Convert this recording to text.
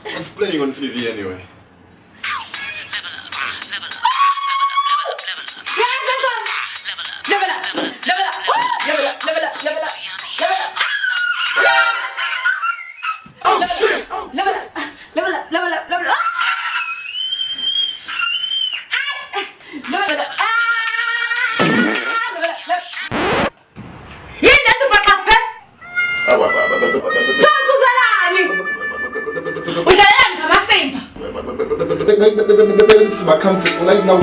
What's playing on TV anyway? Oh shit! Level up! Level up! Level up! Level up! Level up! Level up! Yini lento baqafe? Phansi uzalani? Udlalela ngamasimba. This is my concept right now.